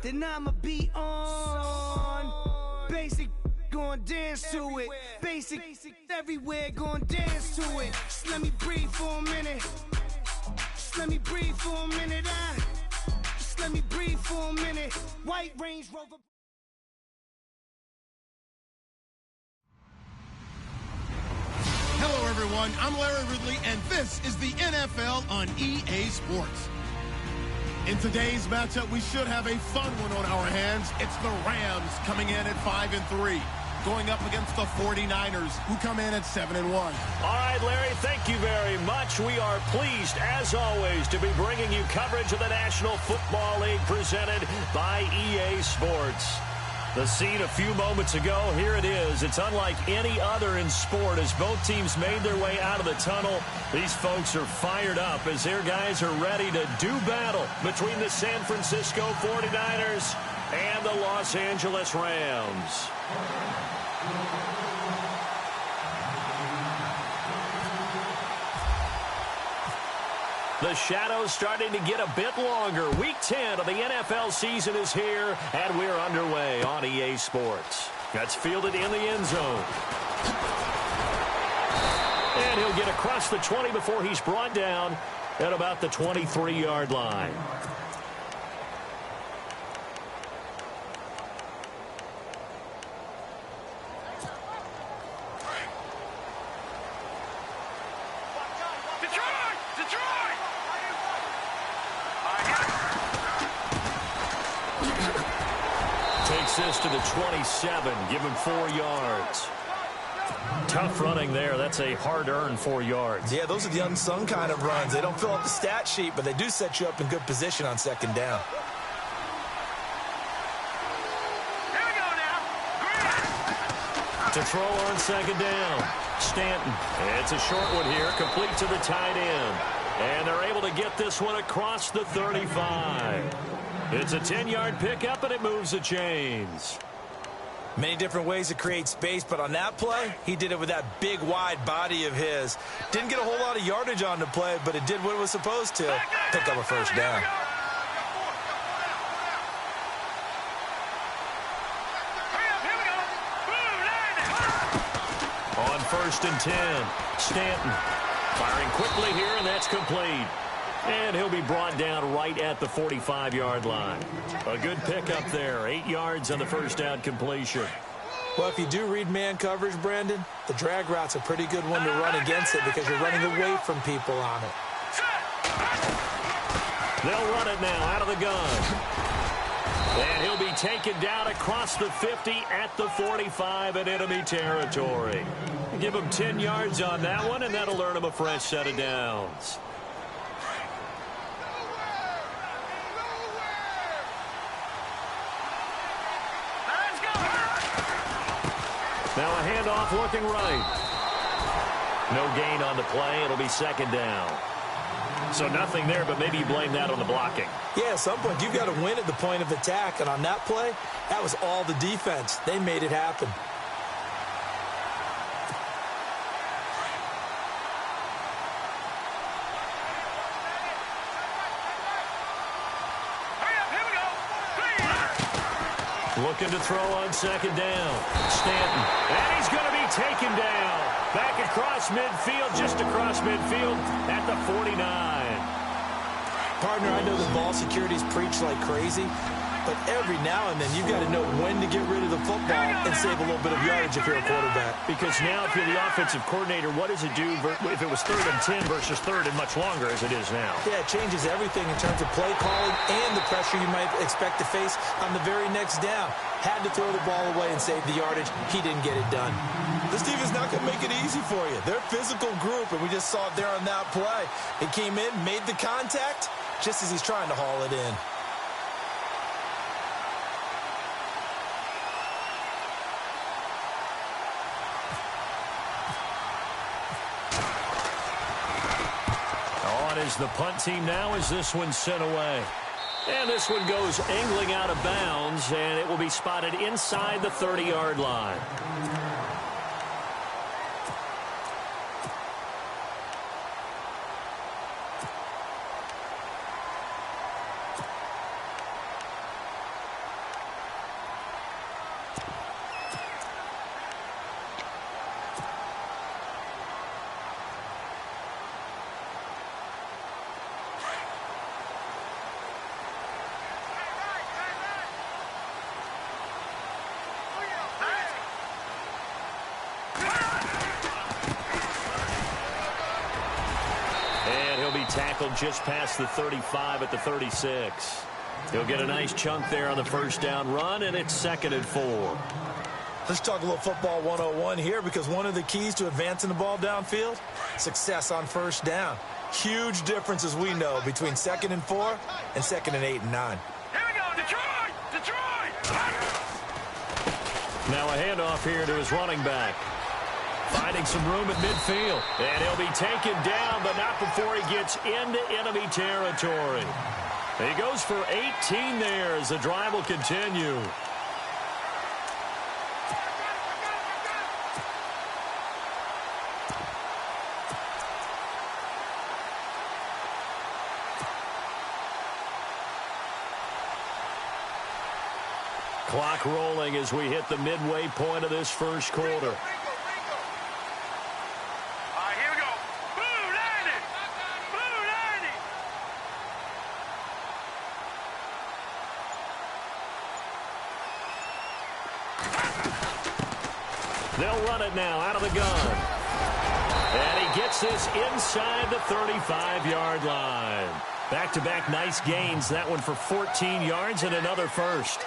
then I'ma be on. Basic, gon' dance to it. Basic, everywhere, gon' dance to it. Just let me breathe for a minute. Just let me breathe for a minute. Just let me breathe for a minute. White Range Rover. Hello, everyone. I'm Larry Ridley, and this is the NFL on EA Sports. In today's matchup, we should have a fun one on our hands. It's the Rams coming in at 5-3, going up against the 49ers, who come in at 7-1. All right, Larry, thank you very much. We are pleased, as always, to be bringing you coverage of the National Football League presented by EA Sports. The scene a few moments ago, here it is. It's unlike any other in sport as both teams made their way out of the tunnel. These folks are fired up as their guys are ready to do battle between the San Francisco 49ers and the Los Angeles Rams. The shadows starting to get a bit longer. Week 10 of the NFL season is here, and we're underway on EA Sports. That's fielded in the end zone. And he'll get across the 20 before he's brought down at about the 23-yard line. This to the 27, give him 4 yards. Tough running there. That's a hard-earned 4 yards. Yeah, those are the unsung kind of runs. They don't fill up the stat sheet, but they do set you up in good position on second down. Here we go now. To throw on second down. Stanton. It's a short one here, complete to the tight end. And they're able to get this one across the 35. It's a 10-yard pickup, and it moves the chains. Many different ways to create space, but on that play, he did it with that big, wide body of his. Didn't get a whole lot of yardage on the play, but it did what it was supposed to. Pick up a first down. On 1st and 10, Stanton firing quickly here, and that's complete. And he'll be brought down right at the 45-yard line. A good pickup there. 8 yards on the first down completion. Well, if you do read man coverage, Brandon, the drag route's a pretty good one to run against it because you're running away from people on it. They'll run it now out of the gun. And he'll be taken down across the 50 at the 45 in enemy territory. Give him 10 yards on that one, and that'll earn him a fresh set of downs. Now a handoff looking right. No gain on the play. It'll be second down. So nothing there, but maybe you blame that on the blocking. Yeah, at some point you've got to win at the point of attack. And on that play, that was all the defense. They made it happen. Looking to throw on second down. Stanton. And he's going to be taken down. Back across midfield, just across midfield at the 49. Partner, I know the ball security's preached like crazy, but every now and then you've got to know when to get rid of the football and save a little bit of yardage if you're a quarterback. Because now if you're the offensive coordinator, what does it do if it was 3rd and 10 versus 3rd and much longer as it is now? Yeah, it changes everything in terms of play calling and the pressure you might expect to face on the very next down. Had to throw the ball away and save the yardage. He didn't get it done. This team is not going to make it easy for you. They're a physical group, and we just saw it there on that play. It came in, made the contact, just as he's trying to haul it in. On is the punt team now as this one's sent away. And this one goes angling out of bounds, and it will be spotted inside the 30-yard line. tackled just past the 35 at the 36. He'll get a nice chunk there on the first down run, and it's 2nd and 4. Let's talk a little football 101 here, because one of the keys to advancing the ball downfield, success on first down. Huge difference, as we know, between 2nd and 4 and 2nd and 8 and 9. Here we go, Detroit! Detroit! Now a handoff here to his running back. Finding some room at midfield. And he'll be taken down, but not before he gets into enemy territory. He goes for 18 there as the drive will continue. Clock rolling as we hit the midway point of this first quarter. They'll run it now out of the gun. And he gets this inside the 35-yard line. Back-to-back nice gains. That one for 14 yards and another first.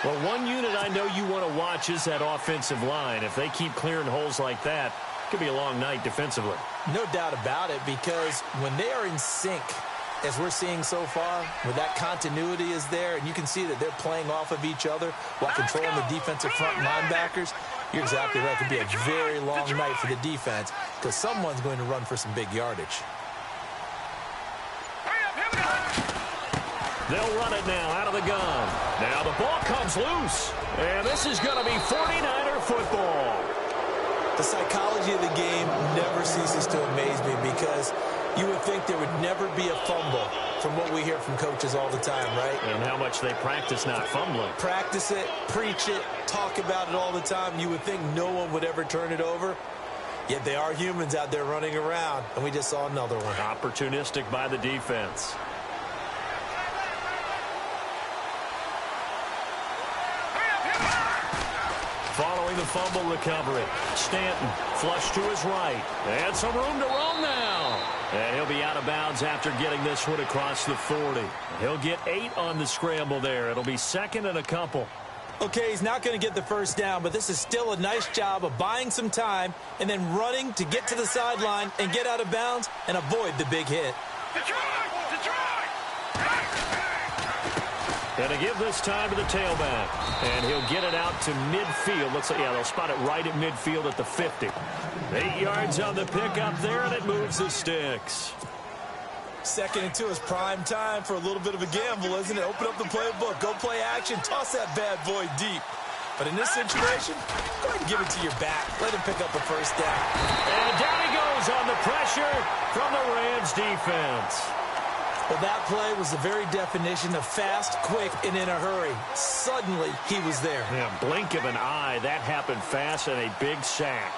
Well, one unit I know you want to watch is that offensive line. If they keep clearing holes like that, it could be a long night defensively. No doubt about it, because when they are in sync, as we're seeing so far, where that continuity is there, and you can see that they're playing off of each other while controlling the defensive front linebackers, you're exactly right. It could be a very long night for the defense, because someone's going to run for some big yardage. They'll run it now out of the gun. Now the ball comes loose. And this is going to be 49er football. The psychology of the game never ceases to amaze me, because you would think there would never be a fumble from what we hear from coaches all the time, right? And how much they practice not fumbling. Practice it, preach it, talk about it all the time. You would think no one would ever turn it over. Yet they are humans out there running around, and we just saw another one. Opportunistic by the defense. Following the fumble recovery, Stanton flush to his right. And some room to roam now. And he'll be out of bounds after getting this one across the 40. He'll get 8 on the scramble there. It'll be 2nd and a couple. Okay, he's not going to get the first down, but this is still a nice job of buying some time and then running to get to the sideline and get out of bounds and avoid the big hit. And to give this time to the tailback. And he'll get it out to midfield. Looks like, yeah, they'll spot it right at midfield at the 50. 8 yards on the pickup there, and it moves the sticks. 2nd and 2 is prime time for a little bit of a gamble, isn't it? Open up the playbook, go play action, toss that bad boy deep. But in this situation, go ahead and give it to your back. Let him pick up a first down. And down he goes on the pressure from the Rams defense. Well, that play was the very definition of fast, quick, and in a hurry. Suddenly, he was there. Yeah, blink of an eye. That happened fast and a big sack.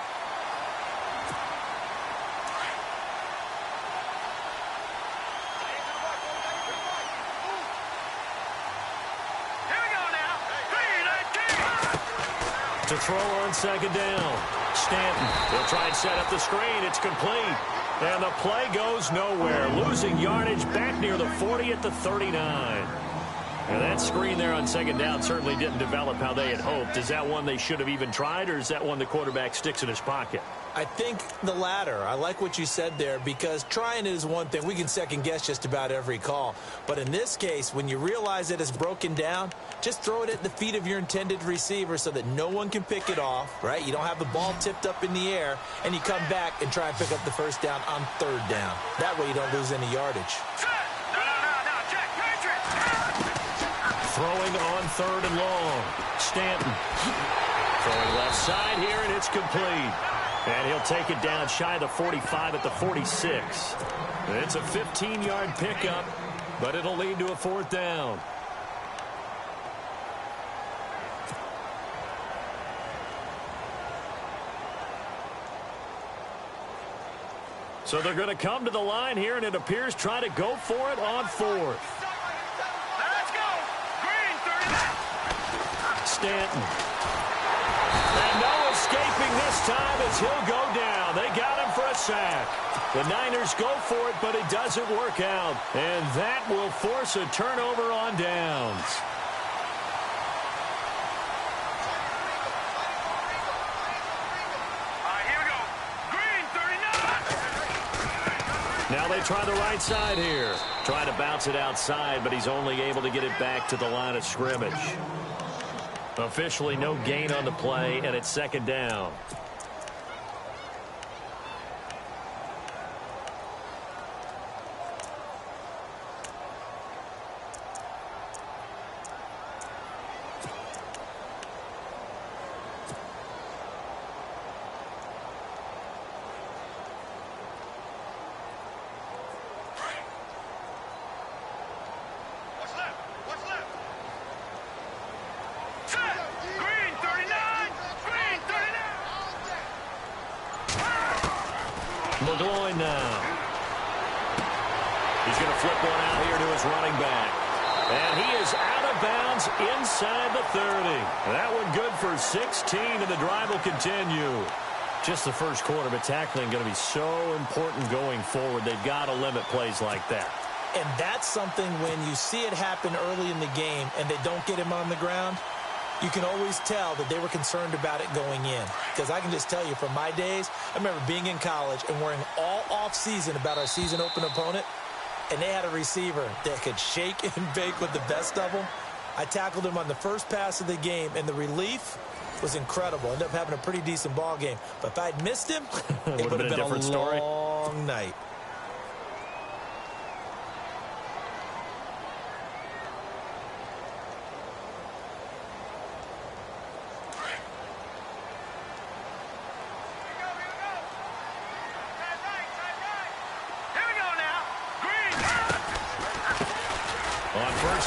To throw on 2nd down. Stanton will try and set up the screen. It's complete. And the play goes nowhere. Losing yardage back near the 40 at the 39. And that screen there on 2nd down certainly didn't develop how they had hoped. Is that one they should have even tried, or is that one the quarterback sticks in his pocket? I think the latter. I like what you said there, because trying it is one thing. We can second-guess just about every call. But in this case, when you realize that it's broken down, just throw it at the feet of your intended receiver so that no one can pick it off, right? You don't have the ball tipped up in the air, and you come back and try and pick up the first down on 3rd down. That way you don't lose any yardage. Throwing on 3rd and long. Stanton. Throwing left side here, and it's complete. And he'll take it down shy of the 45 at the 46. It's a 15-yard pickup, but it'll lead to a 4th down. So they're going to come to the line here, and it appears try to go for it on 4th. Let's go. Green, 30. Stanton. And no escaping this time as he'll go down. They got him for a sack. The Niners go for it, but it doesn't work out. And that will force a turnover on downs. Now they try the right side here. Trying to bounce it outside, but he's only able to get it back to the line of scrimmage. Officially no gain on the play, and it's second down. McGloin now. He's going to flip one out here to his running back. And he is out of bounds inside the 30. That one good for 16, and the drive will continue. Just the first quarter, but tackling going to be so important going forward. They've got to limit plays like that. And that's something when you see it happen early in the game and they don't get him on the ground, you can always tell that they were concerned about it going in. Because I can just tell you from my days, I remember being in college and worrying all off-season about our season open opponent, and they had a receiver that could shake and bake with the best of them. I tackled him on the first pass of the game, and the relief was incredible. Ended up having a pretty decent ball game. But if I'd missed him, it would have been a different long night.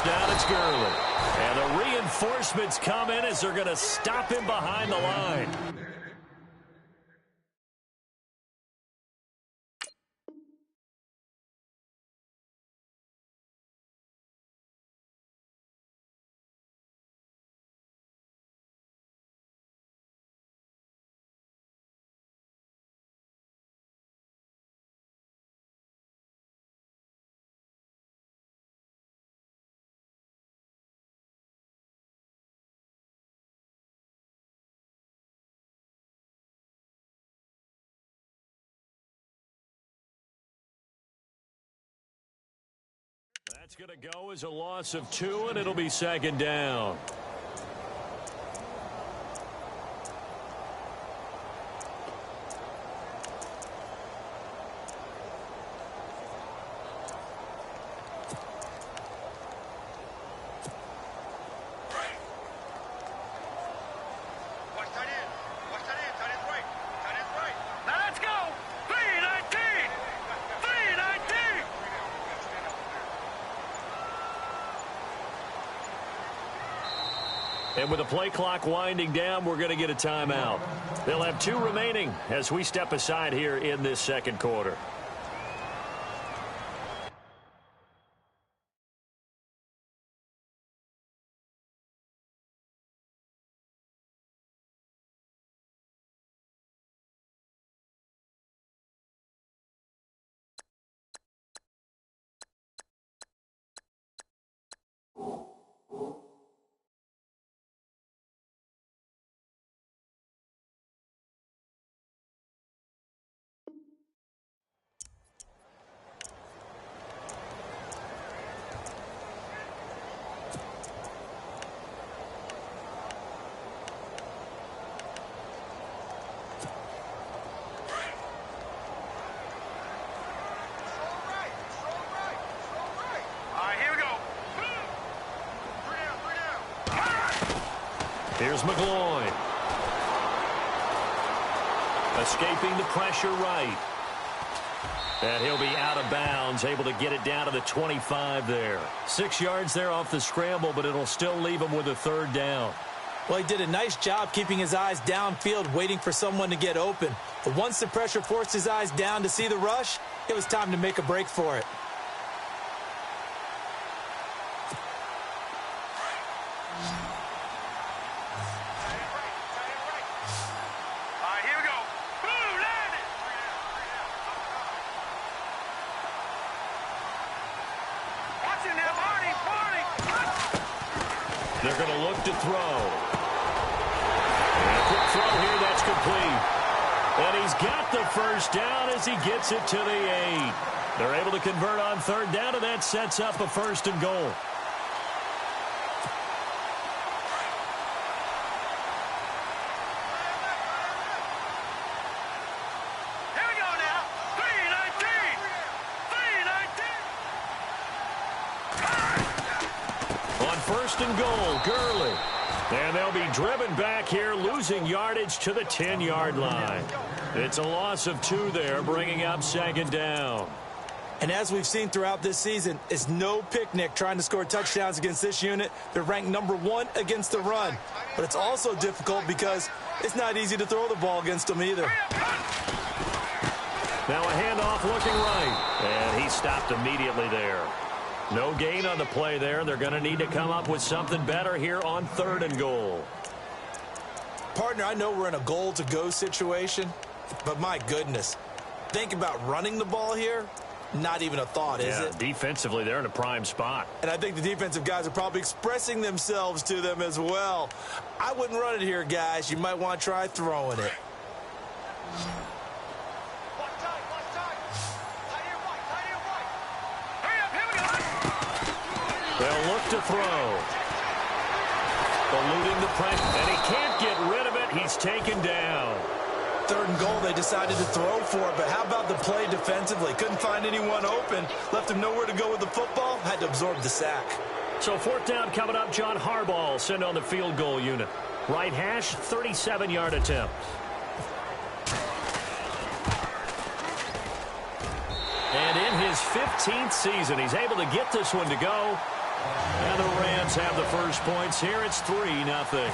Down, it's Gurley. And the reinforcements come in as they're going to stop him behind the line. That's going to go as a loss of 2, and it'll be second down. And with the play clock winding down, we're going to get a timeout. They'll have 2 remaining as we step aside here in this second quarter. Here's McGloin. Escaping the pressure right. And he'll be out of bounds, able to get it down to the 25 there. 6 yards there off the scramble, but it'll still leave him with a third down. Well, he did a nice job keeping his eyes downfield, waiting for someone to get open. But once the pressure forced his eyes down to see the rush, it was time to make a break for it. They're going to look to throw. And a quick throw here, that's complete. And he's got the first down as he gets it to the 8. They're able to convert on third down, and that sets up a 1st and goal. Here we go now. 3-19. 3-19. On 1st and goal, Gurley. And they'll be driven back here, losing yardage to the 10-yard line. It's a loss of 2 there, bringing up 2nd down. And as we've seen throughout this season, it's no picnic trying to score touchdowns against this unit. They're ranked number 1 against the run. But it's also difficult because it's not easy to throw the ball against them either. Now a handoff looking right. And he stopped immediately there. No gain on the play there. They're going to need to come up with something better here on 3rd and goal. Partner, I know we're in a goal-to-go situation, but my goodness, think about running the ball here. Not even a thought, is it? Defensively, they're in a prime spot. And I think the defensive guys are probably expressing themselves to them as well. I wouldn't run it here, guys. You might want to try throwing it. They'll look to throw. Eluding the pressure, and he can't get rid of it. He's taken down. 3rd and goal, they decided to throw for it, but how about the play defensively? Couldn't find anyone open, left him nowhere to go with the football, had to absorb the sack. So 4th down coming up. John Harbaugh sent on the field goal unit. Right hash, 37-yard attempt. And in his 15th season, he's able to get this one to go. And the Rams have the first points here. It's 3-0.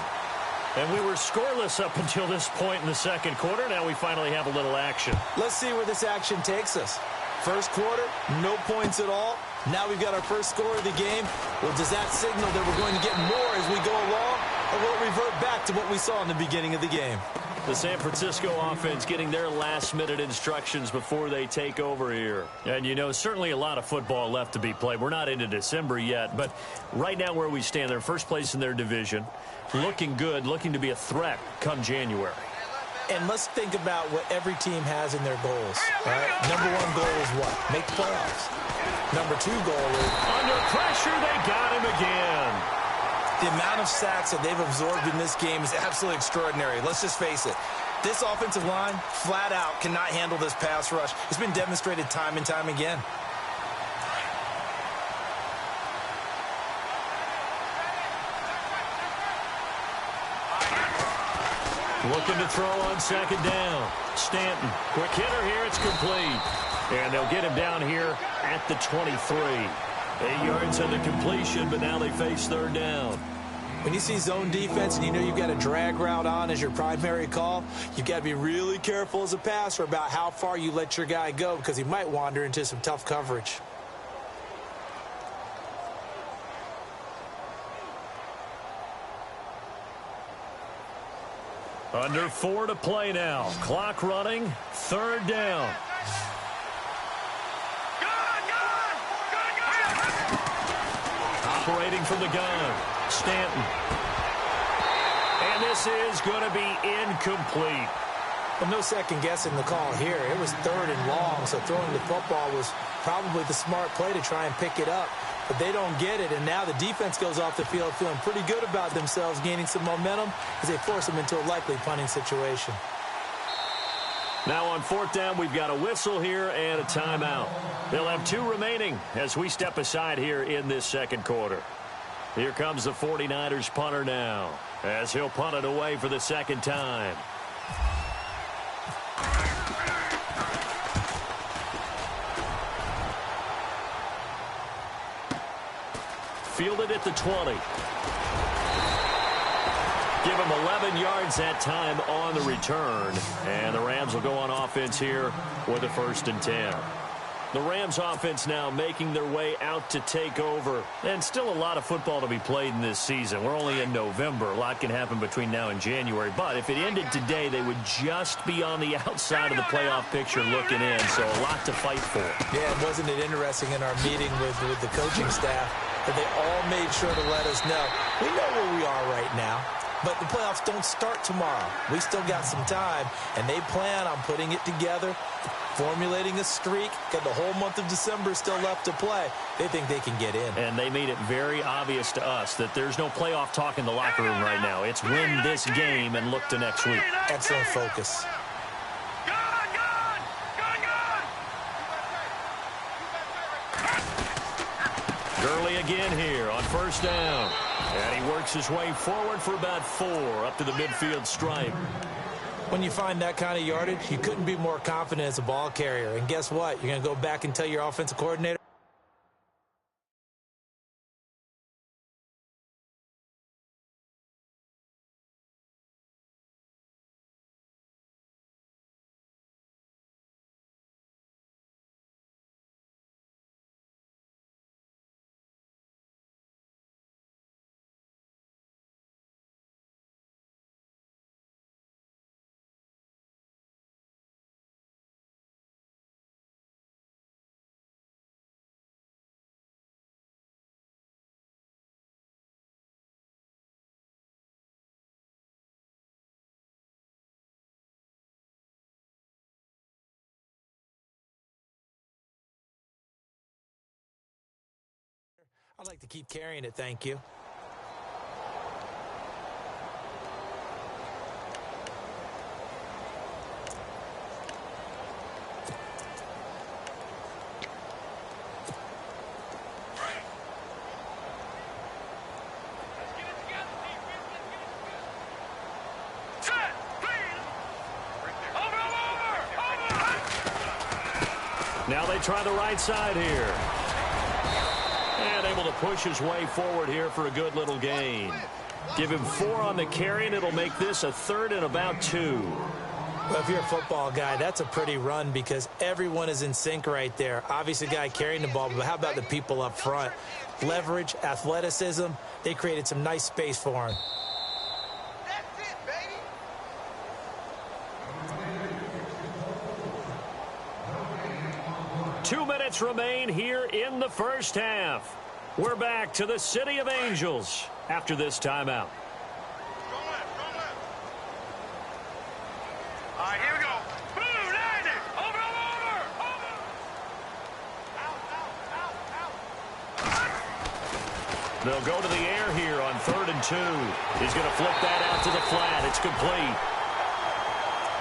And we were scoreless up until this point in the 2nd quarter. Now we finally have a little action. Let's see where this action takes us. 1st quarter, no points at all. Now we've got our first score of the game. Well, does that signal that we're going to get more as we go along? Or will it revert back to what we saw in the beginning of the game? The San Francisco offense getting their last-minute instructions before they take over here. And, you know, certainly a lot of football left to be played. We're not into December yet, but right now where we stand, they're first place in their division. Looking good, looking to be a threat come January. And let's think about what every team has in their goals. All right? Number 1 goal is what? Make the playoffs. Number 2 goal is... Under pressure, they got him again. The amount of sacks that they've absorbed in this game is absolutely extraordinary. Let's just face it. This offensive line, flat out, cannot handle this pass rush. It's been demonstrated time and time again. Looking to throw on 2nd down. Stanton, quick hitter here, it's complete. And they'll get him down here at the 23. 8 yards on the completion, but now they face 3rd down. When you see zone defense and you know you've got a drag route on as your primary call, you've got to be really careful as a passer about how far you let your guy go because he might wander into some tough coverage. Under 4 to play now. Clock running. 3rd down. Operating from the gun. Stanton. And this is going to be incomplete. Well, no second guessing the call here. It was 3rd and long, so throwing the football was probably the smart play to try and pick it up. But they don't get it, and now the defense goes off the field feeling pretty good about themselves, gaining some momentum as they force them into a likely punting situation. Now on 4th down, we've got a whistle here and a timeout. They'll have 2 remaining as we step aside here in this 2nd quarter. Here comes the 49ers punter now as he'll punt it away for the 2nd time. Fielded at the 20. Give him 11 yards that time on the return. And the Rams will go on offense here with a 1st and 10. The Rams offense now making their way out to take over. And still a lot of football to be played in this season. We're only in November. A lot can happen between now and January. But if it ended today, they would just be on the outside of the playoff picture looking in. So a lot to fight for. Yeah, and wasn't it interesting in our meeting with the coaching staff that they all made sure to let us know. We know we're are right now. But the playoffs don't start tomorrow. We still got some time, and they plan on putting it together, formulating a streak. Got the whole month of December still left to play. They think they can get in. And they made it very obvious to us that there's no playoff talk in the locker room right now. It's win this game and look to next week. Excellent focus. Gurley again here on first down. And he works his way forward for about 4 up to the midfield stripe. When you find that kind of yardage, you couldn't be more confident as a ball carrier. And guess what? You're going to go back and tell your offensive coordinator. I'd like to keep carrying it, thank you. Now they try the right side here. And able to push his way forward here for a good little gain. Give him 4 on the carry, and it'll make this a 3rd and about 2. Well, if you're a football guy, that's a pretty run because everyone is in sync right there. Obviously, the guy carrying the ball, but how about the people up front? Leverage, athleticism, they created some nice space for him. That's it, baby. 2 minutes remain here in the first half. We're back to the City of Angels after this timeout. All right, here we go. Boom, 90. Over. Out. They'll go to the air here on 3rd and 2. He's going to flip that out to the flat. It's complete.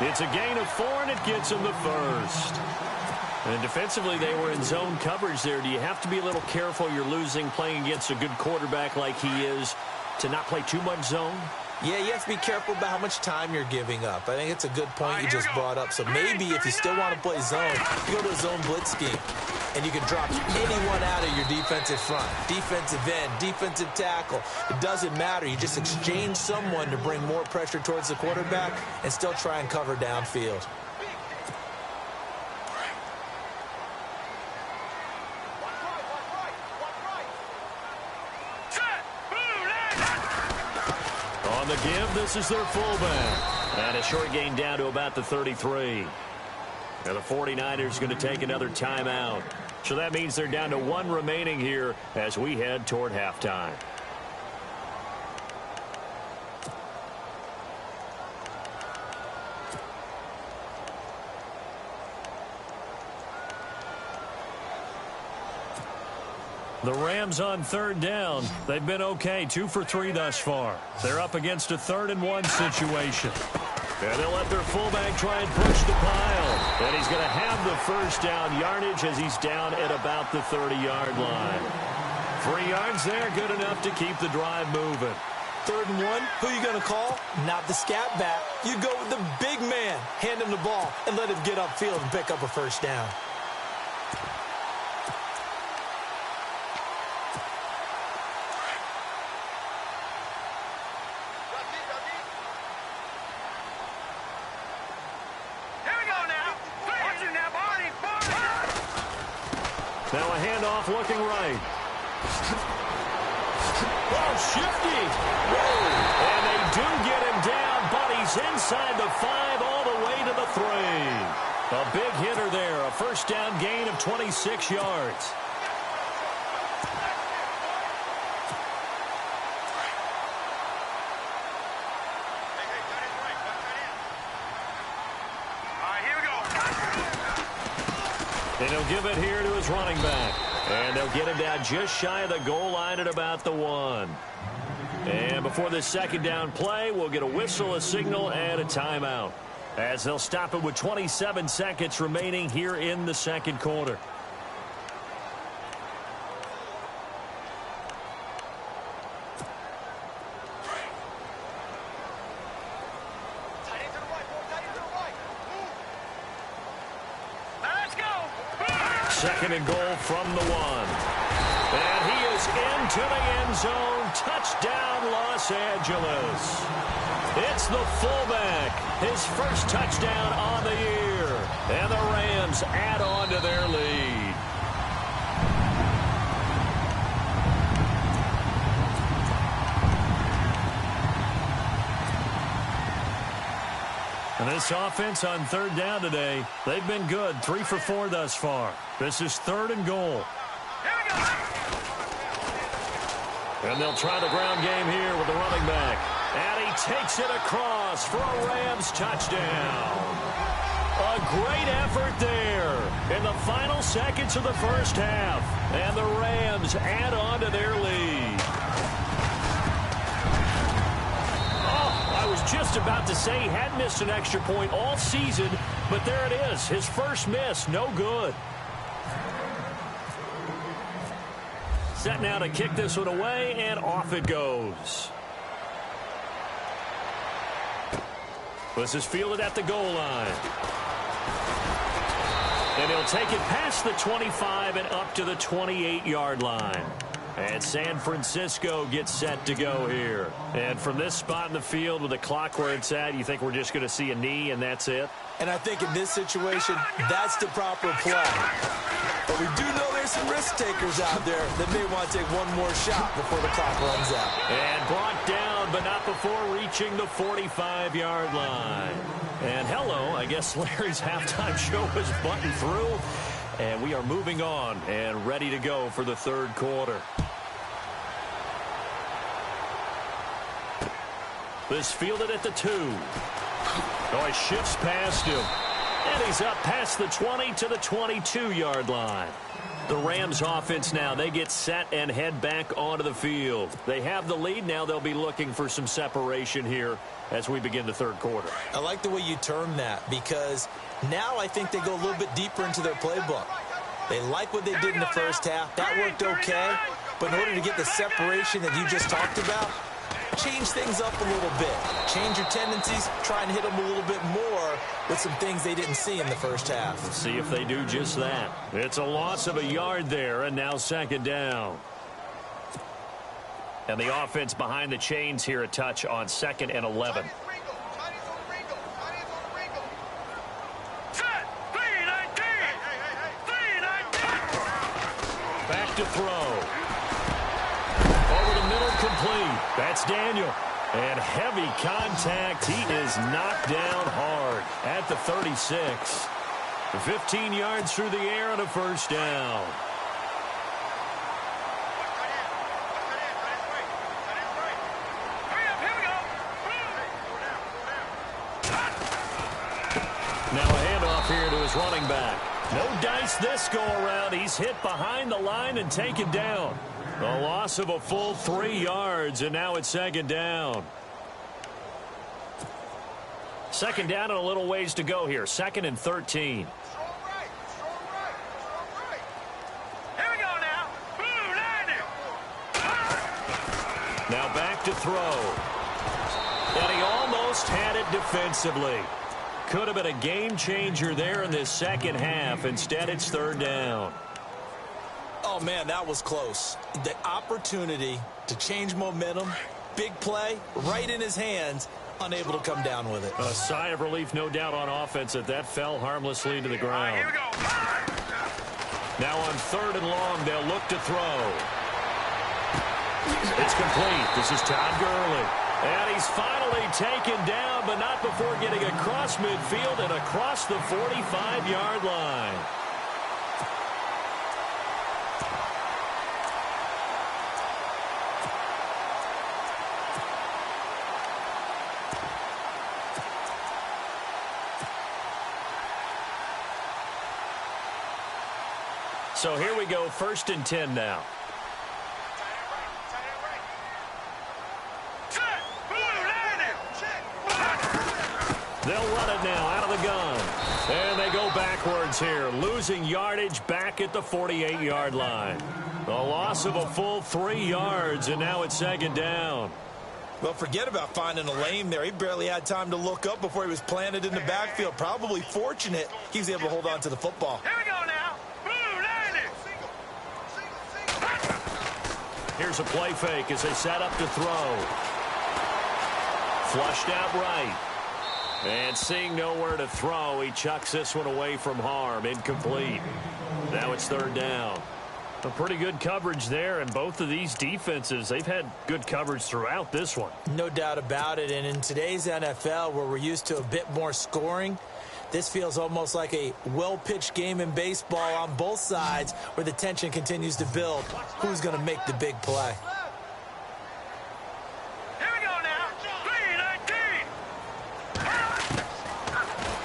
It's a gain of 4, and it gets him the first. And defensively, they were in zone coverage there. Do you have to be a little careful? You're losing playing against a good quarterback like he is to not play too much zone? Yeah, you have to be careful about how much time you're giving up. I think it's a good point you just brought up. So maybe if you still want to play zone, you go to a zone blitz scheme, and you can drop anyone out of your defensive front, defensive end, defensive tackle. It doesn't matter. You just exchange someone to bring more pressure towards the quarterback and still try and cover downfield. The give, this is their fullback. And a short gain down to about the 33. Now the 49ers going to take another timeout. So that means they're down to 1 remaining here as we head toward halftime. The Rams on 3rd down. They've been okay, 2 for 3 thus far. They're up against a 3rd and 1 situation. And they'll let their fullback try and push the pile. And he's going to have the first down yardage as he's down at about the 30-yard line. 3 yards there, good enough to keep the drive moving. 3rd and 1, who are you going to call? Not the scat back. You go with the big man. Hand him the ball and let him get upfield and pick up a first down. Now a handoff looking right. Oh, shifty. Whoa. And they do get him down, but he's inside the 5 all the way to the 3. A big hitter there. A first down gain of 26 yards. And he'll give it here to his running back. And they'll get him down just shy of the goal line at about the 1. And before this second down play, we'll get a whistle, a signal, and a timeout, as they'll stop it with 27 seconds remaining here in the second quarter. Second and goal from the 1. And he is into the end zone. Touchdown, Los Angeles. It's the fullback. His first touchdown on the year. And the Rams add on to their lead. And this offense on third down today, they've been good. 3 for 4 thus far. This is third and goal. And they'll try the ground game here with the running back. And he takes it across for a Rams touchdown. A great effort there in the final seconds of the first half. And the Rams add on to their lead. I was just about to say he hadn't missed an extra point all season, but there it is. His first miss, no good. Set now to kick this one away, and off it goes. This is fielded at the goal line. And he'll take it past the 25 and up to the 28-yard line. And San Francisco gets set to go here. And from this spot in the field with the clock where it's at, you think we're just going to see a knee and that's it? And I think in this situation, that's the proper play. But we do know there's some risk takers out there that may want to take one more shot before the clock runs out. And brought down, but not before reaching the 45-yard line. And hello, I guess Larry's halftime show is buttoned through. And we are moving on and ready to go for the third quarter. This fielded at the 2. Oh, he shifts past him. And he's up past the 20 to the 22-yard line. The Rams offense now, they get set and head back onto the field. They have the lead. Now they'll be looking for some separation here as we begin the third quarter. I like the way you term that, because now I think they go a little bit deeper into their playbook. They like what they did in the first half. That worked okay. But in order to get the separation that you just talked about, change things up a little bit. Change your tendencies. Try and hit them a little bit more with some things they didn't see in the first half. Let's see if they do just that. It's a loss of a yard there, and now second down. And the offense behind the chains here, a touch on 2nd and 11. Back to throw. Over the middle, complete. That's Daniel. And heavy contact. He is knocked down hard at the 36. 15 yards through the air and a first down. Now a handoff here to his running back. No dice this go around. He's hit behind the line and taken down. A loss of a full 3 yards, and now it's second down. Second down and a little ways to go here. 2nd and 13. Now back to throw. And he almost had it defensively. Could have been a game changer there in this second half. Instead, it's third down. Oh, man, that was close. The opportunity to change momentum, big play, right in his hands, unable to come down with it. A sigh of relief, no doubt, on offense that fell harmlessly to the ground. Here we go. Now on 3rd and long, they'll look to throw. It's complete. This is Todd Gurley. And he's finally taken down, but not before getting across midfield and across the 45-yard line. So here we go, 1st and 10 now. They'll run it now out of the gun. And they go backwards here, losing yardage back at the 48-yard line. A loss of a full 3 yards, and now it's 2nd down. Well, forget about finding a lane there. He barely had time to look up before he was planted in the backfield. Probably fortunate he was able to hold on to the football. Here we go now. Here's a play fake as they set up to throw. Flushed out right. And seeing nowhere to throw, he chucks this one away from harm. Incomplete. Now it's 3rd down. A pretty good coverage there, and both of these defenses, they've had good coverage throughout this one. No doubt about it, and in today's NFL, where we're used to a bit more scoring, this feels almost like a well-pitched game in baseball on both sides where the tension continues to build. Who's going to make the big play? Here we go now.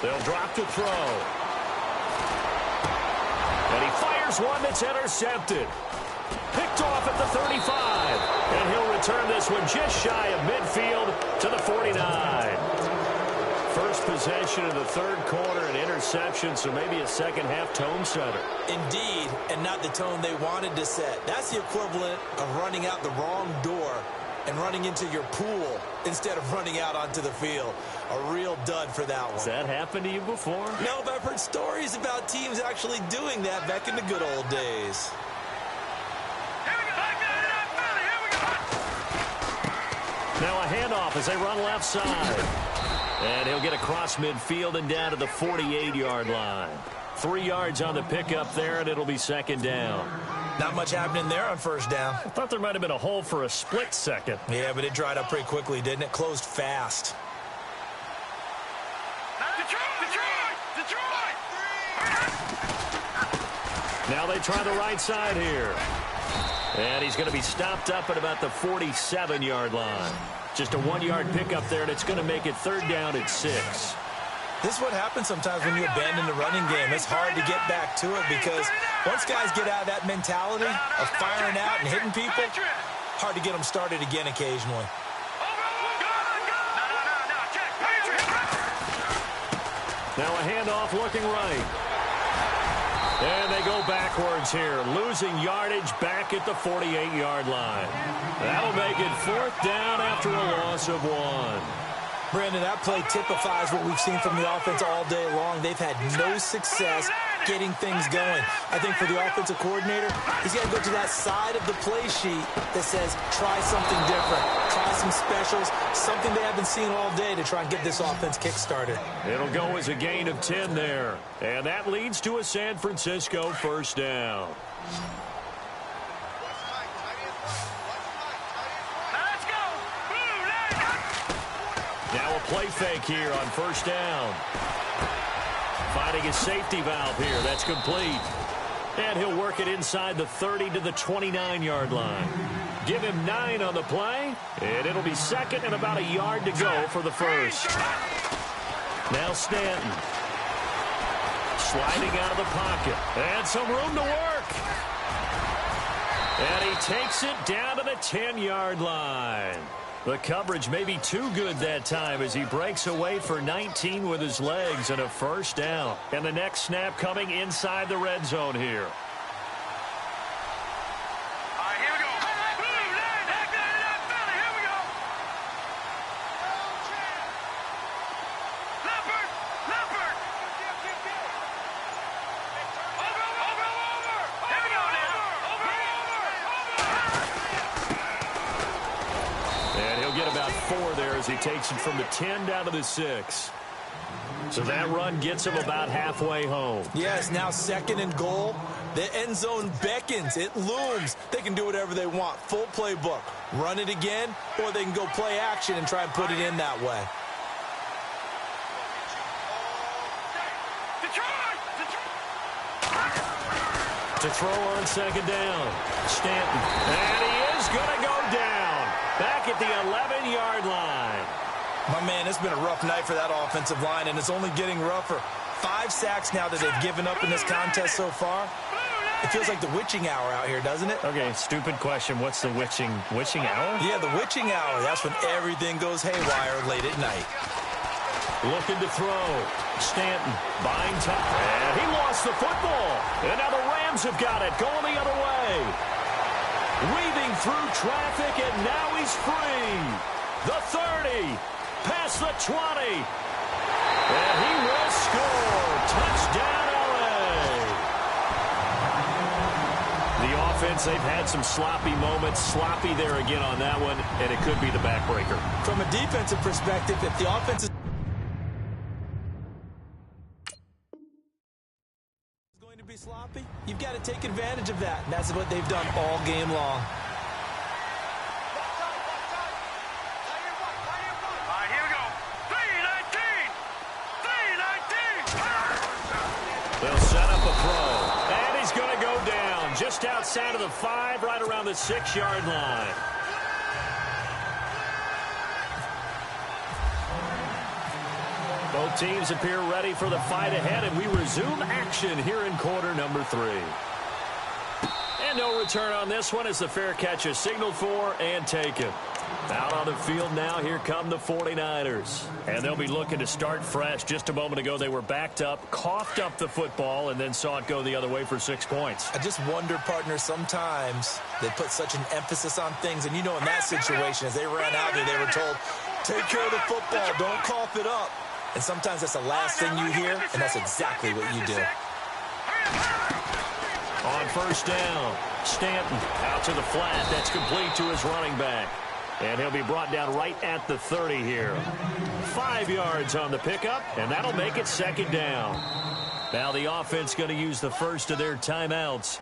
3-19. They'll drop to throw. And he fires one that's intercepted. Picked off at the 35. And he'll return this one just shy of midfield to the 49. First possession of the 3rd quarter, an interception, so maybe a second-half tone setter. Indeed, and not the tone they wanted to set. That's the equivalent of running out the wrong door and running into your pool instead of running out onto the field. A real dud for that one. Has that happened to you before? No, but I've heard stories about teams actually doing that back in the good old days. Here we go. Here we go. Now a handoff as they run left side. And he'll get across midfield and down to the 48-yard line. 3 yards on the pickup there, and it'll be 2nd down. Not much happening there on 1st down. I thought there might have been a hole for a split second. Yeah, but it dried up pretty quickly, didn't it? Closed fast. Detroit! Now they try the right side here. And he's going to be stopped up at about the 47-yard line. Just a 1-yard pickup there, and it's going to make it 3rd down at 6. This is what happens sometimes when you abandon the running game. It's hard to get back to it because once guys get out of that mentality of firing out and hitting people, hard to get them started again occasionally. Now a handoff looking right. And they go backwards here, losing yardage back at the 48-yard line. That'll make it 4th down after a loss of 1. Brandon, that play typifies what we've seen from the offense all day long. They've had no success getting things going. I think for the offensive coordinator, he's got to go to that side of the play sheet that says, try something different, try some specials, something they haven't seen all day to try and get this offense kick-started. It'll go as a gain of 10 there. And that leads to a San Francisco 1st down. Now a play fake here on 1st down. Finding a safety valve here. That's complete. And he'll work it inside the 30 to the 29-yard line. Give him 9 on the play, and it'll be 2nd and about a yard to go for the 1st. Now Stanton. Sliding out of the pocket. And some room to work. And he takes it down to the 10-yard line. The coverage may be too good that time as he breaks away for 19 with his legs and a 1st down. And the next snap coming inside the red zone here. All right, here we go. Here we go. Leopard. Over. Here we go now. Over. And he'll get about 4 there as he takes it from the 10 down to the 6. So that run gets him about halfway home. Yes, now 2nd and goal. The end zone beckons. It looms. They can do whatever they want. Full playbook. Run it again, or they can go play action and try and put it in that way. To throw on 2nd down. Stanton. And he is going to go down. Back at the 11-yard line. My man, it's been a rough night for that offensive line, and it's only getting rougher. 5 sacks now that they've given up in this contest so far. It feels like the witching hour out here, doesn't it? Okay, stupid question. What's the witching hour? Yeah, the witching hour. That's when everything goes haywire late at night. Looking to throw. Stanton buying time. And he lost the football. And now the Rams have got it. Going the other way. Weaving through traffic, and now he's free. The 30. Past the 20. And he will score. Touchdown, L.A. The offense, they've had some sloppy moments. Sloppy there again on that one, and it could be the backbreaker. From a defensive perspective, if the offense is going to be sloppy, you've got to take advantage of that, and that's what they've done all game long. They'll set up a throw, and he's going to go down just outside of the 5, right around the 6-yard line. Both teams appear ready for the fight ahead, and we resume action here in quarter number 3. And no return on this one as the fair catch is signaled for and taken. Out on the field now, here come the 49ers. And they'll be looking to start fresh. Just a moment ago, they were backed up, coughed up the football, and then saw it go the other way for 6 points. I just wonder, partner, sometimes they put such an emphasis on things. And, you know, in that situation, as they ran out there, they were told, take care of the football, don't cough it up. And sometimes that's the last thing you hear, and that's exactly what you do. On first down, Stanton out to the flat. That's complete to his running back. And he'll be brought down right at the 30 here. 5 yards on the pickup, and that'll make it second down. Now the offense going to use the first of their timeouts.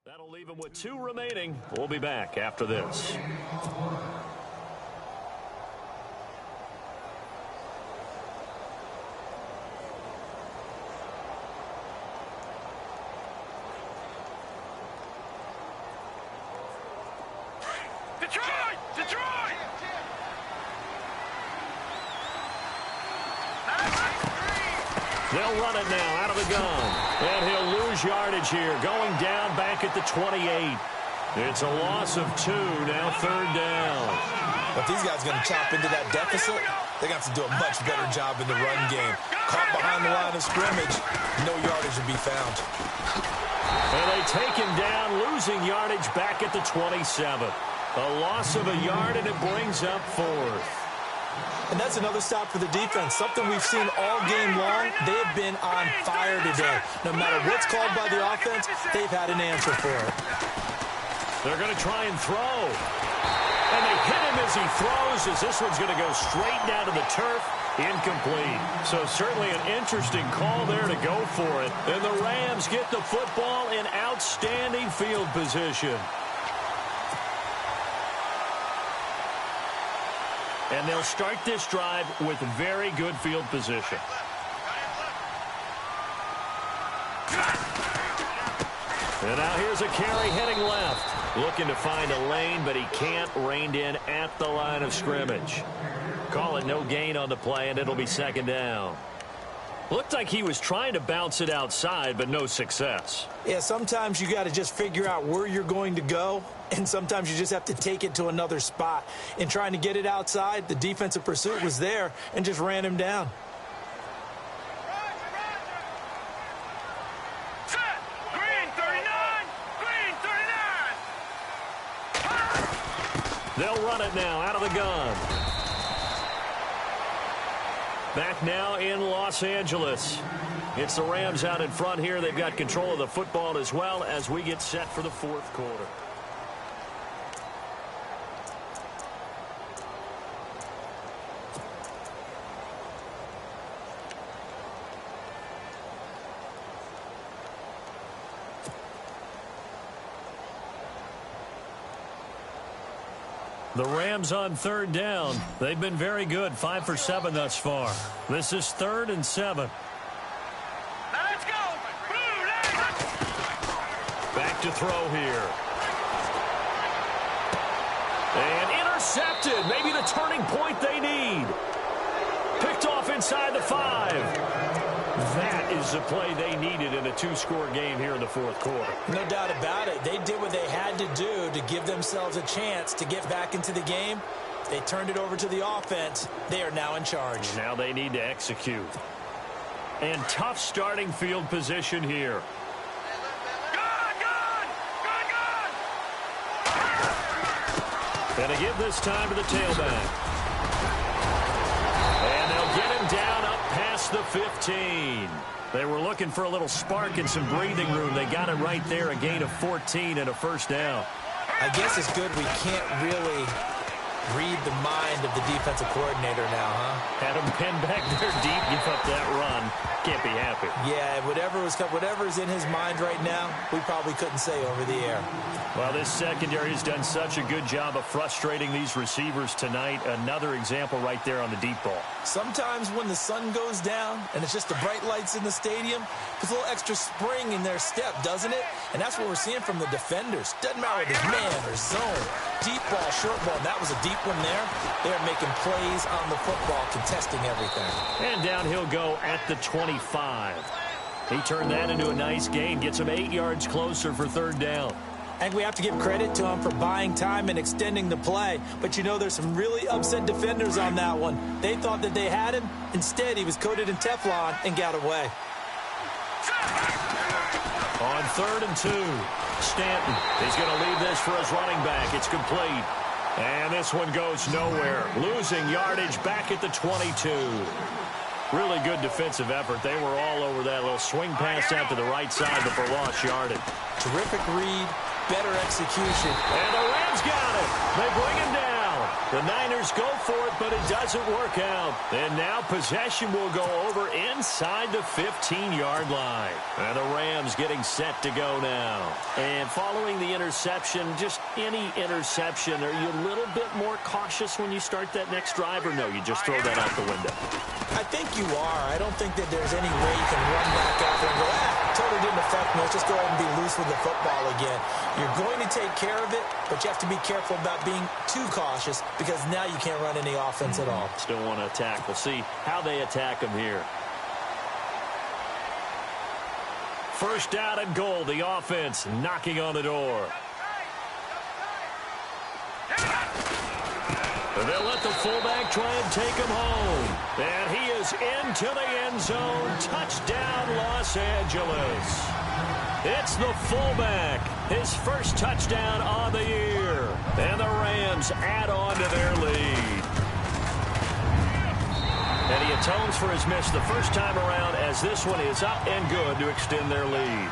That'll leave him with 2 remaining. We'll be back after this. Detroit! Detroit! They'll run it now out of the gun. And he'll lose yardage here. Going down back at the 28. It's a loss of 2. Now third down. But these guys are going to chop into that deficit. They're going to have to do a much better job in the run game. Caught behind the line of scrimmage. No yardage to be found. And they take him down, losing yardage back at the 27. A loss of a yard, and it brings up 4th. And that's another stop for the defense. Something we've seen all game long. They have been on fire today. No matter what's called by the offense, they've had an answer for it. They're going to try and throw. And they hit him as he throws, as this one's going to go straight down to the turf. Incomplete. So certainly an interesting call there to go for it. And the Rams get the football in outstanding field position. And they'll start this drive with very good field position. And now here's a carry heading left. Looking to find a lane, but he can't. Reined in at the line of scrimmage. Call it no gain on the play, and it'll be second down. Looked like he was trying to bounce it outside, but no success. Yeah, sometimes you got to just figure out where you're going to go, and sometimes you just have to take it to another spot. In trying to get it outside, the defensive pursuit was there and just ran him down. Green 39! Green 39! They'll run it now out of the gun. Back now in Los Angeles. It's the Rams out in front here. They've got control of the football as well as we get set for the fourth quarter. The Rams on third down. They've been very good, 5 for 7 thus far. This is 3rd and 7. Now let's go! Blue line! Back to throw here. And intercepted. Maybe the turning point they need. Picked off inside the 5. That is the play they needed in a 2-score game here in the fourth quarter. No doubt about it. They did what they had to do to give themselves a chance to get back into the game. They turned it over to the offense. They are now in charge. Now they need to execute. And tough starting field position here. And again this time to the tailback. And they'll get him down up past the 15. They were looking for a little spark and some breathing room. They got it right there, a gain of 14 and a first down. I guess it's good we can't really read the mind of the defensive coordinator now, huh? Had him pinned back there deep, give up that run. Can't be happy. Yeah, whatever's in his mind right now, we probably couldn't say over the air. Well, this secondary has done such a good job of frustrating these receivers tonight. Another example right there on the deep ball. Sometimes when the sun goes down and it's just the bright lights in the stadium, puts a little extra spring in their step, doesn't it? And that's what we're seeing from the defenders. Doesn't matter if it's man or zone. Deep ball, short ball. That was a deep one there. They're making plays on the football, contesting everything. And down he'll go at the 25. He turned that into a nice gain. Gets him 8 yards closer for third down. I think we have to give credit to him for buying time and extending the play. But, you know, there's some really upset defenders on that one. They thought that they had him. Instead, he was coated in Teflon and got away. On 3rd and 2, Stanton. He's going to leave this for his running back. It's complete. And this one goes nowhere. Losing yardage back at the 22. Really good defensive effort. They were all over that little swing pass out to the right side, but for lost yardage. Terrific read, better execution. And the Rams got it. They bring him down. The Niners go for it, but it doesn't work out. And now possession will go over inside the 15-yard line. And the Rams getting set to go now. And following the interception, just any interception, are you a little bit more cautious when you start that next drive, or no, you just throw that out the window? I think you are. I don't think that there's any way you can run back out there and go, totally didn't affect me. Let's just go ahead and be loose with the football again. You're going to take care of it, but you have to be careful about being too cautious because now you can't run any offense at all. Still want to attack. We'll see how they attack him here. First down and goal. The offense knocking on the door. They'll let the fullback try and take him home. And he is into the end zone. Touchdown, Los Angeles. It's the fullback. His first touchdown on the year. And the Rams add on to their lead. And he atones for his miss the first time around as this one is up and good to extend their lead.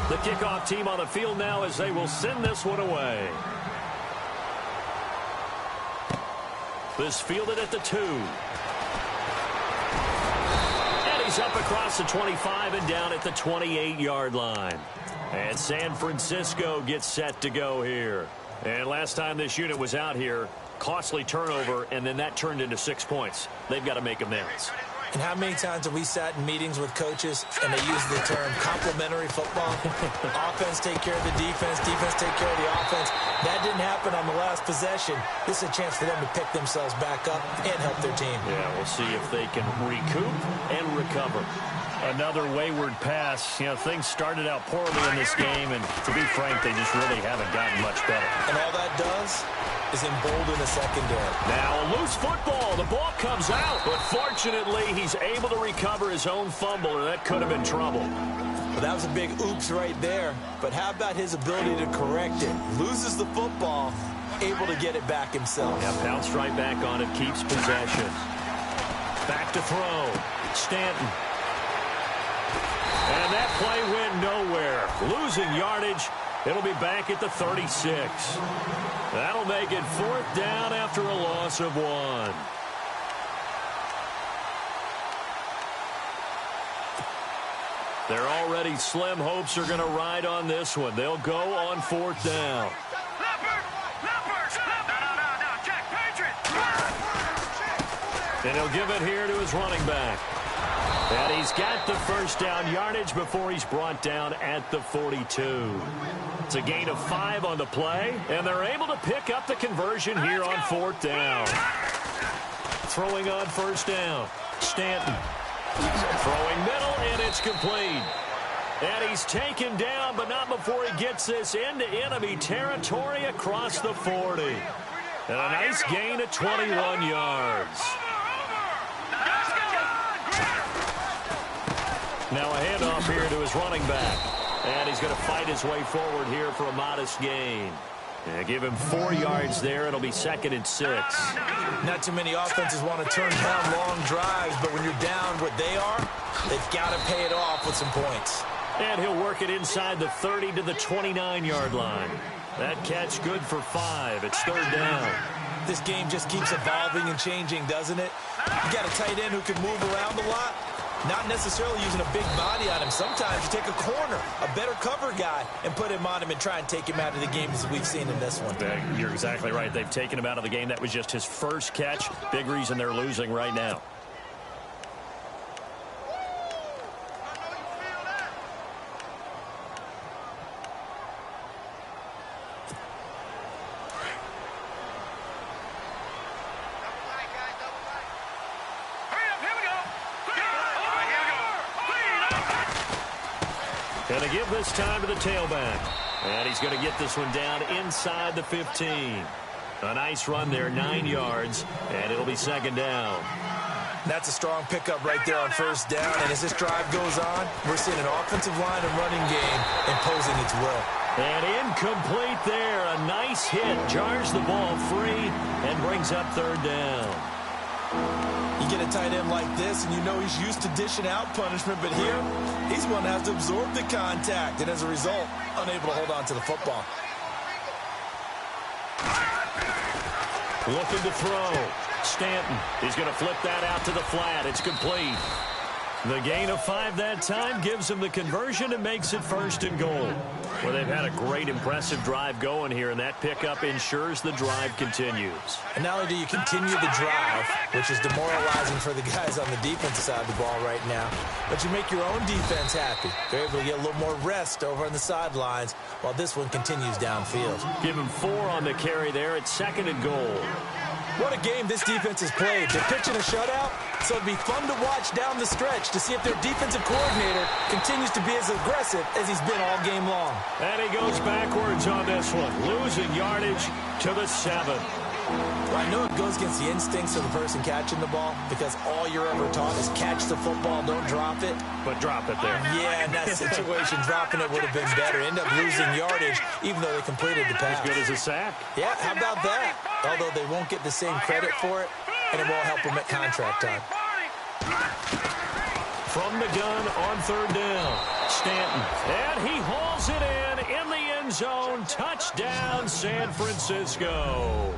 The kickoff team on the field now as they will send this one away. This fielded at the 2. And he's up across the 25 and down at the 28-yard line. And San Francisco gets set to go here. And last time this unit was out here, costly turnover, and then that turned into 6 points. They've got to make amends. And how many times have we sat in meetings with coaches and they use the term complementary football? Offense take care of the defense, defense take care of the offense. That didn't happen on the last possession. This is a chance for them to pick themselves back up and help their team. Yeah, we'll see if they can recoup and recover. Another wayward pass. You know, things started out poorly in this game, and to be frank, they just really haven't gotten much better. And all that does is embolden the secondary. Now a loose football. The ball comes out, but fortunately he's able to recover his own fumble, or that could have been trouble. Well, that was a big oops right there. But how about his ability to correct it? Loses the football, able to get it back himself. Yeah, bounced right back on it, keeps possession. Back to throw. Stanton. And that play went nowhere. Losing yardage. It'll be back at the 36. That'll make it 4th down after a loss of 1. Their already slim hopes are going to ride on this one. They'll go on 4th down. And he'll give it here to his running back. And he's got the first down yardage before he's brought down at the 42. It's a gain of 5 on the play, and they're able to pick up the conversion here on 4th down. Throwing on 1st down. Stanton. Throwing middle, and it's complete. And he's taken down, but not before he gets this into enemy territory across the 40. And a nice gain of 21 yards. Now a handoff here to his running back. And he's going to fight his way forward here for a modest gain. And give him 4 yards there. It'll be 2nd and 6. Not too many offenses want to turn down long drives, but when you're down what they are, they've got to pay it off with some points. And he'll work it inside the 30 to the 29-yard line. That catch good for 5. It's 3rd down. This game just keeps evolving and changing, doesn't it? You got a tight end who can move around a lot. Not necessarily using a big body on him. Sometimes you take a corner, a better cover guy, and put him on him and try and take him out of the game as we've seen in this one. You're exactly right. They've taken him out of the game. That was just his first catch. Big reason they're losing right now. Going to give this time to the tailback. And he's going to get this one down inside the 15. A nice run there, 9 yards, and it'll be 2nd down. That's a strong pickup right there on 1st down. And as this drive goes on, we're seeing an offensive line and running game imposing its will. And incomplete there. A nice hit. Jars the ball free and brings up 3rd down. You get a tight end like this, and you know he's used to dishing out punishment, but here, he's one that has to absorb the contact, and as a result, unable to hold on to the football. Looking to throw. Stanton. He's going to flip that out to the flat. It's complete. The gain of 5 that time gives him the conversion and makes it 1st and goal. Well, they've had a great, impressive drive going here, and that pickup ensures the drive continues. And not only do you continue the drive, which is demoralizing for the guys on the defensive side of the ball right now, but you make your own defense happy. They're able to get a little more rest over on the sidelines while this one continues downfield. Give him 4 on the carry there at 2nd and goal. What a game this defense has played. They're pitching a shutout, so it'd be fun to watch down the stretch to see if their defensive coordinator continues to be as aggressive as he's been all game long. And he goes backwards on this one, losing yardage to the 7. Well, I know it goes against the instincts of the person catching the ball because all you're ever taught is catch the football, don't drop it. But drop it there. Yeah, in that situation, dropping it would have been better. End up losing yardage even though they completed the pass. As good as a sack. Yeah, how about that? Although they won't get the same credit for it, and it won't help them at contract time. From the gun on 3rd down, Stanton. And he hauls it in the end zone. Touchdown, San Francisco.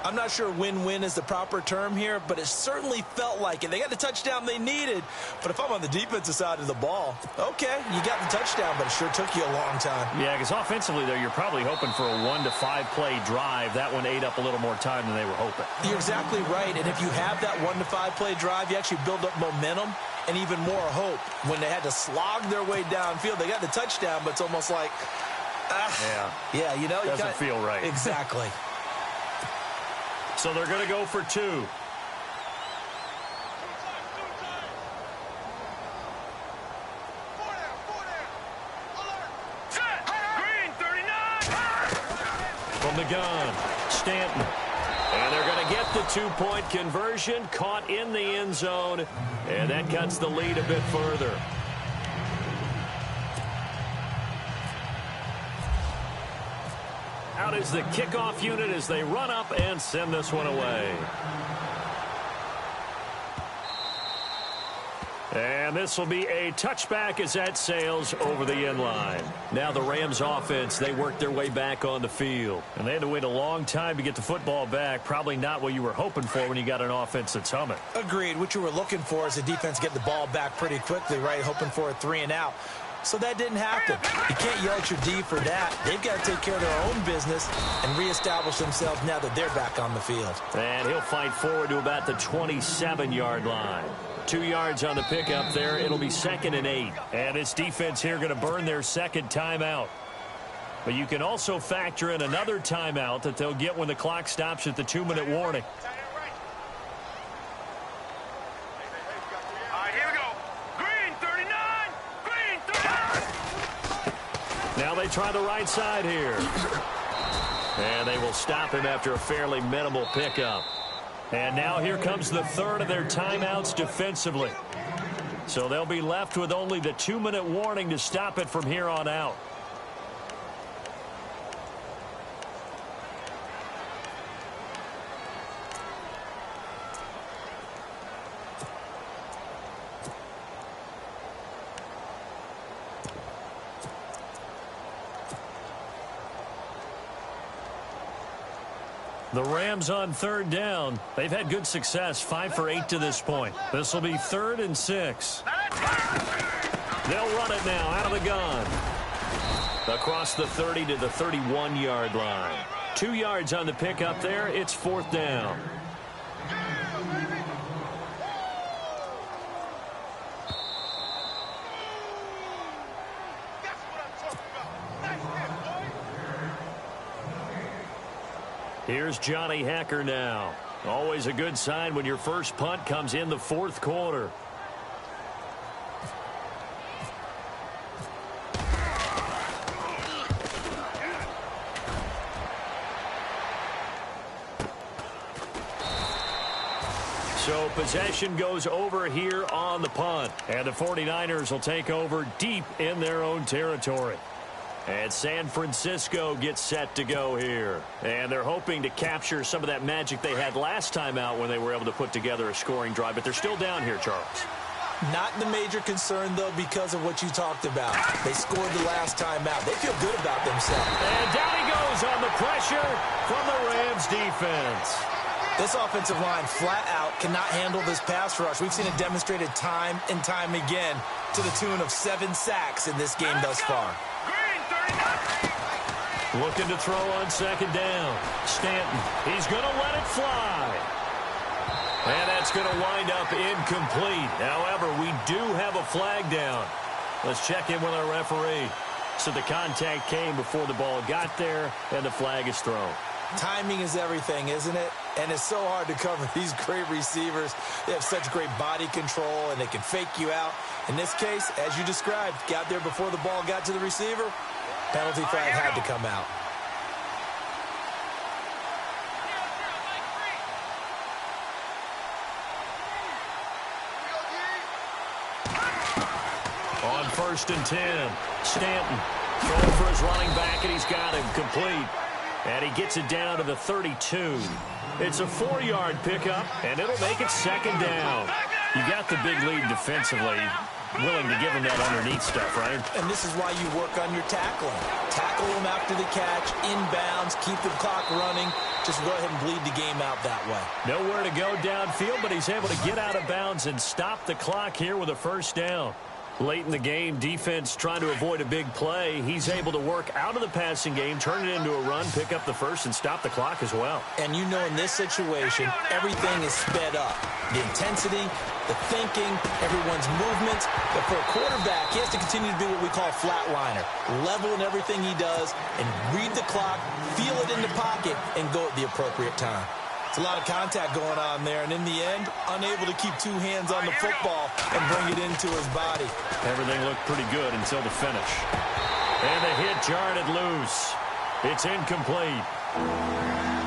I'm not sure win-win is the proper term here, but it certainly felt like it. They got the touchdown they needed. But if I'm on the defensive side of the ball, okay, you got the touchdown, but it sure took you a long time. Yeah, because offensively, though, you're probably hoping for a 1 to 5 play drive. That one ate up a little more time than they were hoping. You're exactly right. And if you have that 1 to 5 play drive, you actually build up momentum and even more hope. When they had to slog their way downfield, they got the touchdown, but it's almost like, yeah, you know, doesn't feel right. Exactly. So they're going to go for 2. Green 39. From the gun, Stanton. And they're going to get the 2-point conversion, caught in the end zone, and that cuts the lead a bit further. Out is the kickoff unit as they run up and send this one away. And this will be a touchback as that sails over the end line. Now the Rams offense, they work their way back on the field. And they had to wait a long time to get the football back. Probably not what you were hoping for when you got an offense that's humming. Agreed. What you were looking for is the defense get the ball back pretty quickly, right? Hoping for a 3 and out. So that didn't happen. You can't yell at your D for that. They've got to take care of their own business and reestablish themselves now that they're back on the field. And he'll fight forward to about the 27-yard line. 2 yards on the pickup there. It'll be 2nd and 8. And this defense here going to burn their second timeout. But you can also factor in another timeout that they'll get when the clock stops at the 2-minute warning. Now they try the right side here. And they will stop him after a fairly minimal pickup. And now here comes the third of their timeouts defensively. So they'll be left with only the 2-minute warning to stop it from here on out. The Rams on 3rd down. They've had good success, 5 for 8 to this point. This will be 3rd and 6. They'll run it now out of the gun. Across the 30 to the 31-yard line. 2 yards on the pickup there. It's 4th down. Here's Johnny Hacker now. Always a good sign when your first punt comes in the 4th quarter. So possession goes over here on the punt. And the 49ers will take over deep in their own territory. And San Francisco gets set to go here. And they're hoping to capture some of that magic they had last time out when they were able to put together a scoring drive. But they're still down here, Charles. Not the major concern, though, because of what you talked about. They scored the last time out. They feel good about themselves. And down he goes on the pressure from the Rams defense. This offensive line flat out cannot handle this pass rush. We've seen it demonstrated time and time again to the tune of 7 sacks in this game thus far. Looking to throw on 2nd down. Stanton, he's going to let it fly. And that's going to wind up incomplete. However, we do have a flag down. Let's check in with our referee. So the contact came before the ball got there, and the flag is thrown. Timing is everything, isn't it? And it's so hard to cover these great receivers. They have such great body control, and they can fake you out. In this case, as you described, got there before the ball got to the receiver. Penalty flag had to come out. On 1st and 10, Stanton throwing for his running back, and he's got him complete. And he gets it down to the 32. It's a 4-yard pickup, and it'll make it 2nd down. You got the big lead defensively. willing to give him that underneath stuff, right? And this is why you work on your tackling. Tackle him after the catch, inbounds, keep the clock running. Just go ahead and bleed the game out that way. Nowhere to go downfield, but he's able to get out of bounds and stop the clock here with a first down. Late in the game, defense trying to avoid a big play. He's able to work out of the passing game, turn it into a run, pick up the first, and stop the clock as well. And you know in this situation, everything is sped up. The intensity, the thinking, everyone's movements. But for a quarterback, he has to continue to be what we call a flatliner. Level in everything he does and read the clock, feel it in the pocket, and go at the appropriate time. It's a lot of contact going on there, and in the end, unable to keep two hands on the football and bring it into his body. Everything looked pretty good until the finish. And the hit jarred it loose. It's incomplete.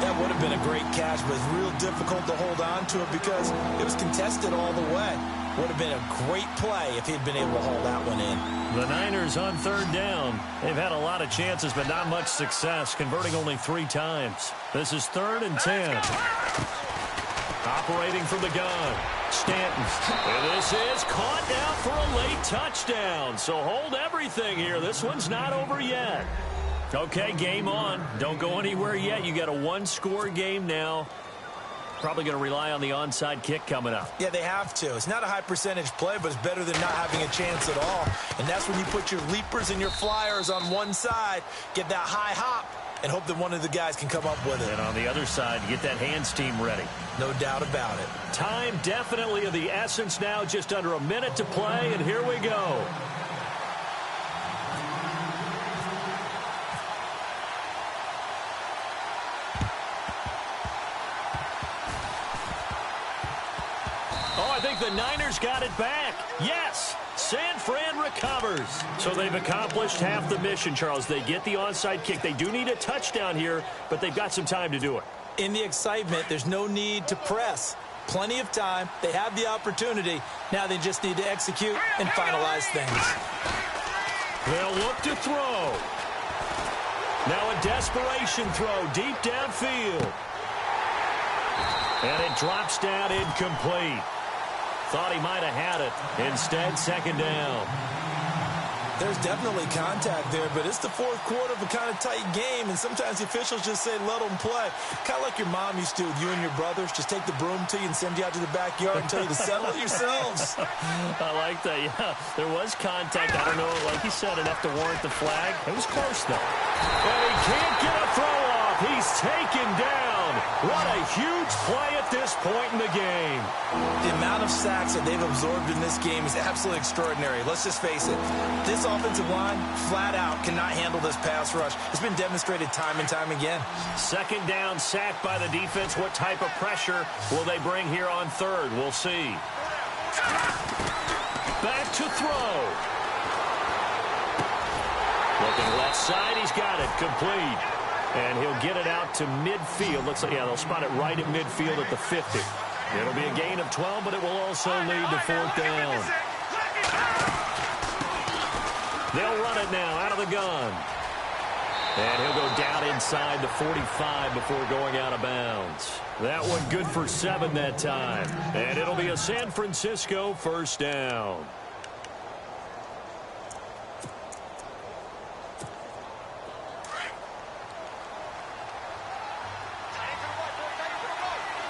That would have been a great catch, but it's real difficult to hold on to it because it was contested all the way. Would have been a great play if he'd been able to hold that one in. The Niners on third down. They've had a lot of chances, but not much success, converting only 3 times. This is 3rd and 10. Operating from the gun, Stanton. And this is caught now for a late touchdown. So hold everything here. This one's not over yet. Okay, game on. Don't go anywhere yet. You got a 1-score game now. Probably going to rely on the onside kick coming up. Yeah, they have to. It's not a high percentage play, but it's better than not having a chance at all. And that's when you put your leapers and your flyers on one side, get that high hop, and hope that one of the guys can come up with it. And on the other side, get that hands team ready. No doubt about it. Time definitely of the essence now. Just under a minute to play, and here we go. The Niners got it back. Yes, San Fran recovers. So they've accomplished half the mission, Charles. They get the onside kick. They do need a touchdown here, but they've got some time to do it. In the excitement, there's no need to press. Plenty of time. They have the opportunity. Now they just need to execute and finalize things. They'll look to throw. Now a desperation throw deep downfield. And it drops down incomplete. Thought he might have had it. Instead, 2nd down. There's definitely contact there, but it's the 4th quarter of a kind of tight game, and sometimes the officials just say, let them play. Kind of like your mom used to with you and your brothers. Just take the broom to you and send you out to the backyard and tell you to settle it yourselves. I like that, yeah. There was contact. I don't know, like you said, enough to warrant the flag. It was close, though. And he can't get a throw off. He's taken down. What a huge play at this point in the game. The amount of sacks that they've absorbed in this game is absolutely extraordinary. Let's just face it. This offensive line, flat out, cannot handle this pass rush. It's been demonstrated time and time again. 2nd down, sacked by the defense. What type of pressure will they bring here on 3rd? We'll see. Back to throw. Looking left side, he's got it. Complete. And he'll get it out to midfield. Looks like, yeah, they'll spot it right at midfield at the 50. It'll be a gain of 12, but it will also lead to 4th down. They'll run it now out of the gun. And he'll go down inside the 45 before going out of bounds. That one good for 7 that time. And it'll be a San Francisco 1st down.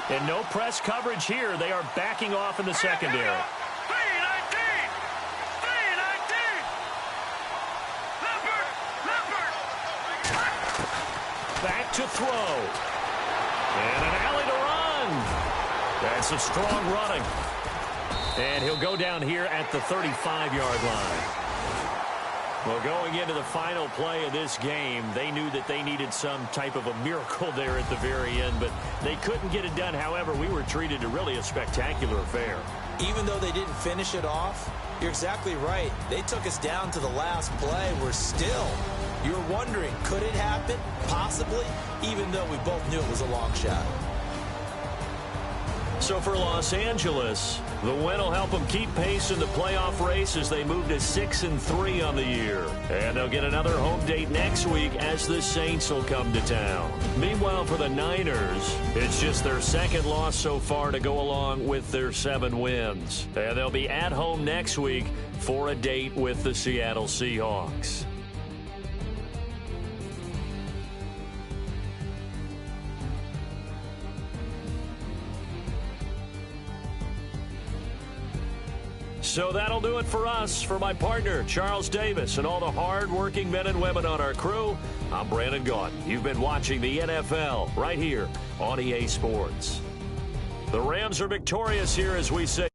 And no press coverage here. They are backing off in the secondary. Back to throw. And an alley to run. That's a strong running. And he'll go down here at the 35-yard line. Well, going into the final play of this game, they knew that they needed some type of a miracle there at the very end, but they couldn't get it done. However, we were treated to really a spectacular affair. Even though they didn't finish it off, you're exactly right. They took us down to the last play. We're still, you're wondering, could it happen? Possibly, even though we both knew it was a long shot. So for Los Angeles, The win will help them keep pace in the playoff race as they move to 6-3 on the year. And they'll get another home date next week as the Saints will come to town. Meanwhile, for the Niners, it's just their second loss so far to go along with their 7 wins. And they'll be at home next week for a date with the Seattle Seahawks. So that'll do it for us. For my partner, Charles Davis, and all the hard-working men and women on our crew, I'm Brandon Gaudin. You've been watching the NFL right here on EA Sports. The Rams are victorious here as we say.